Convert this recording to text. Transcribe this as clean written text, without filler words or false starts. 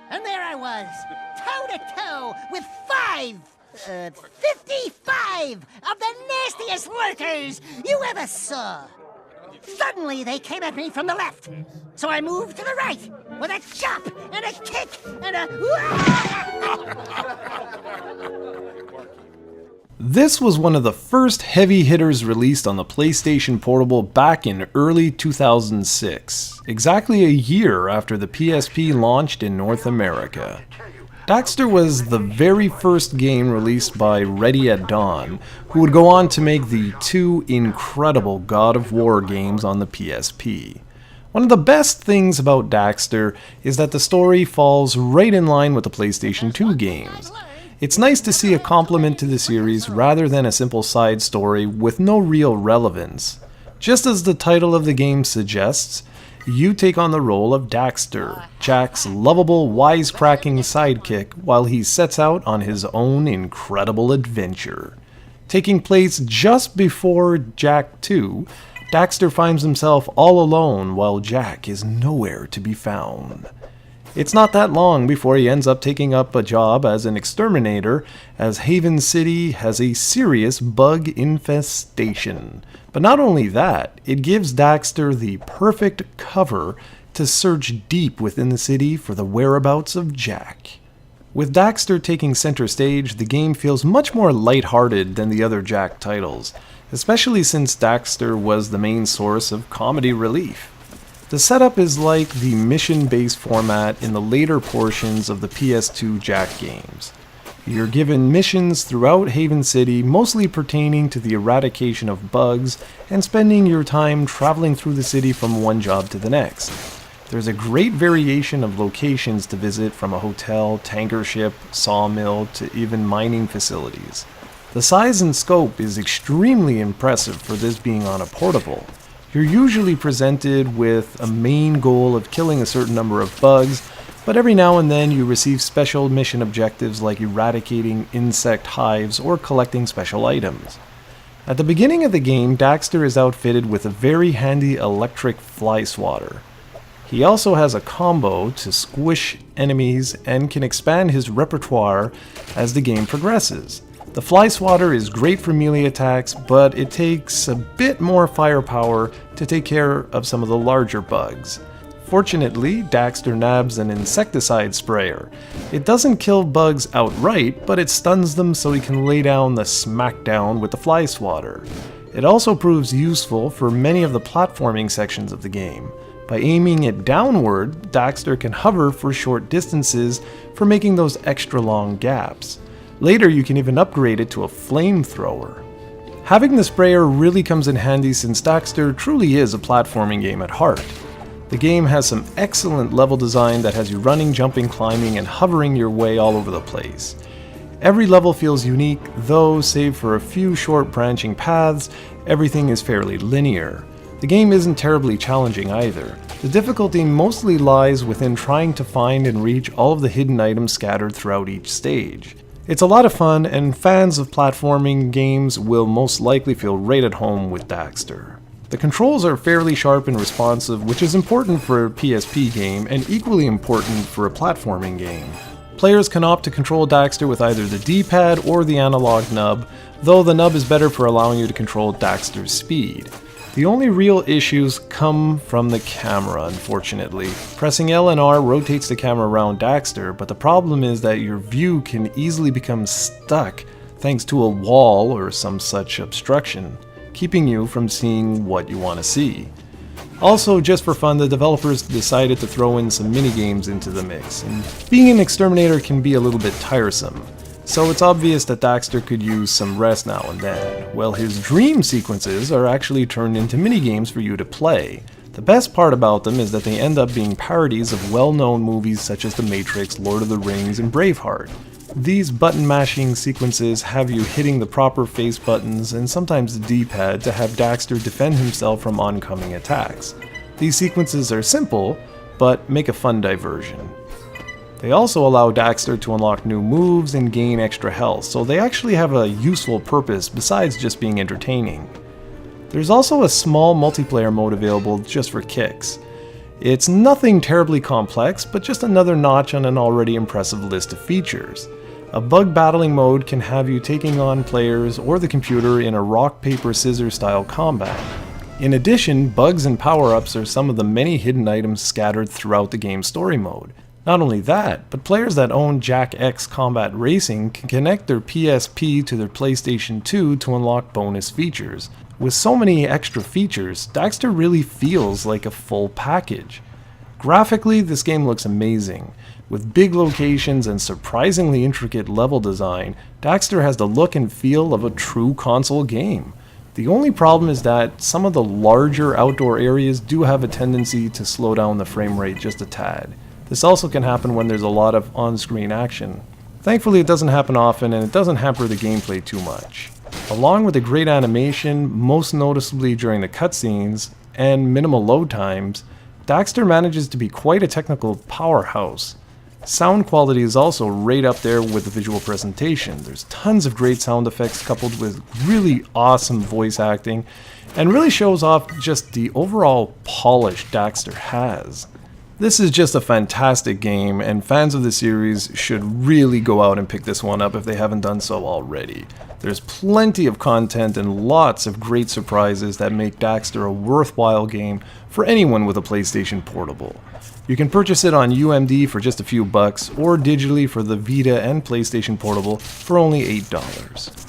And there I was, toe-to-toe with 55 of the nastiest lurkers you ever saw. Suddenly, they came at me from the left, so I moved to the right with a chop and a kick and a... This was one of the first heavy hitters released on the PlayStation Portable back in early 2006, exactly a year after the PSP launched in North America. Daxter was the very first game released by Ready at Dawn, who would go on to make the two incredible God of War games on the PSP. One of the best things about Daxter is that the story falls right in line with the PlayStation 2 games. It's nice to see a complement to the series rather than a simple side story with no real relevance. Just as the title of the game suggests, you take on the role of Daxter, Jack's lovable, wisecracking sidekick, while he sets out on his own incredible adventure. Taking place just before Jack 2, Daxter finds himself all alone while Jack is nowhere to be found. It's not that long before he ends up taking up a job as an exterminator, as Haven City has a serious bug infestation. But not only that, it gives Daxter the perfect cover to search deep within the city for the whereabouts of Jack. With Daxter taking center stage, the game feels much more lighthearted than the other Jack titles, especially since Daxter was the main source of comedy relief. The setup is like the mission-based format in the later portions of the PS2 Jack games. You're given missions throughout Haven City, mostly pertaining to the eradication of bugs, and spending your time traveling through the city from one job to the next. There's a great variation of locations to visit, from a hotel, tanker ship, sawmill, to even mining facilities. The size and scope is extremely impressive for this being on a portable. You're usually presented with a main goal of killing a certain number of bugs, but every now and then you receive special mission objectives like eradicating insect hives or collecting special items. At the beginning of the game, Daxter is outfitted with a very handy electric fly swatter. He also has a combo to squish enemies and can expand his repertoire as the game progresses. The fly swatter is great for melee attacks, but it takes a bit more firepower to take care of some of the larger bugs. Fortunately, Daxter nabs an insecticide sprayer. It doesn't kill bugs outright, but it stuns them so he can lay down the smackdown with the fly swatter. It also proves useful for many of the platforming sections of the game. By aiming it downward, Daxter can hover for short distances for making those extra long gaps. Later, you can even upgrade it to a flamethrower. Having the sprayer really comes in handy since Daxter truly is a platforming game at heart. The game has some excellent level design that has you running, jumping, climbing, and hovering your way all over the place. Every level feels unique, though save for a few short branching paths, everything is fairly linear. The game isn't terribly challenging either. The difficulty mostly lies within trying to find and reach all of the hidden items scattered throughout each stage. It's a lot of fun, and fans of platforming games will most likely feel right at home with Daxter. The controls are fairly sharp and responsive, which is important for a PSP game and equally important for a platforming game. Players can opt to control Daxter with either the D-pad or the analog nub, though the nub is better for allowing you to control Daxter's speed. The only real issues come from the camera, unfortunately. Pressing L and R rotates the camera around Daxter, but the problem is that your view can easily become stuck thanks to a wall or some such obstruction, keeping you from seeing what you want to see. Also, just for fun, the developers decided to throw in some minigames into the mix, and being an exterminator can be a little bit tiresome. So it's obvious that Daxter could use some rest now and then. Well, his dream sequences are actually turned into minigames for you to play. The best part about them is that they end up being parodies of well-known movies such as The Matrix, Lord of the Rings, and Braveheart. These button-mashing sequences have you hitting the proper face buttons and sometimes the D-pad to have Daxter defend himself from oncoming attacks. These sequences are simple, but make a fun diversion. They also allow Daxter to unlock new moves and gain extra health, so they actually have a useful purpose besides just being entertaining. There's also a small multiplayer mode available just for kicks. It's nothing terribly complex, but just another notch on an already impressive list of features. A bug battling mode can have you taking on players or the computer in a rock, paper, scissors style combat. In addition, bugs and power-ups are some of the many hidden items scattered throughout the game's story mode. Not only that, but players that own Jack X Combat Racing can connect their PSP to their PlayStation 2 to unlock bonus features. With so many extra features, Daxter really feels like a full package. Graphically, this game looks amazing. With big locations and surprisingly intricate level design, Daxter has the look and feel of a true console game. The only problem is that some of the larger outdoor areas do have a tendency to slow down the frame rate just a tad. This also can happen when there's a lot of on-screen action. Thankfully, it doesn't happen often and it doesn't hamper the gameplay too much. Along with a great animation, most noticeably during the cutscenes, and minimal load times, Daxter manages to be quite a technical powerhouse. Sound quality is also right up there with the visual presentation. There's tons of great sound effects coupled with really awesome voice acting, and really shows off just the overall polish Daxter has. This is just a fantastic game, and fans of the series should really go out and pick this one up if they haven't done so already. There's plenty of content and lots of great surprises that make Daxter a worthwhile game for anyone with a PlayStation Portable. You can purchase it on UMD for just a few bucks, or digitally for the Vita and PlayStation Portable for only $8.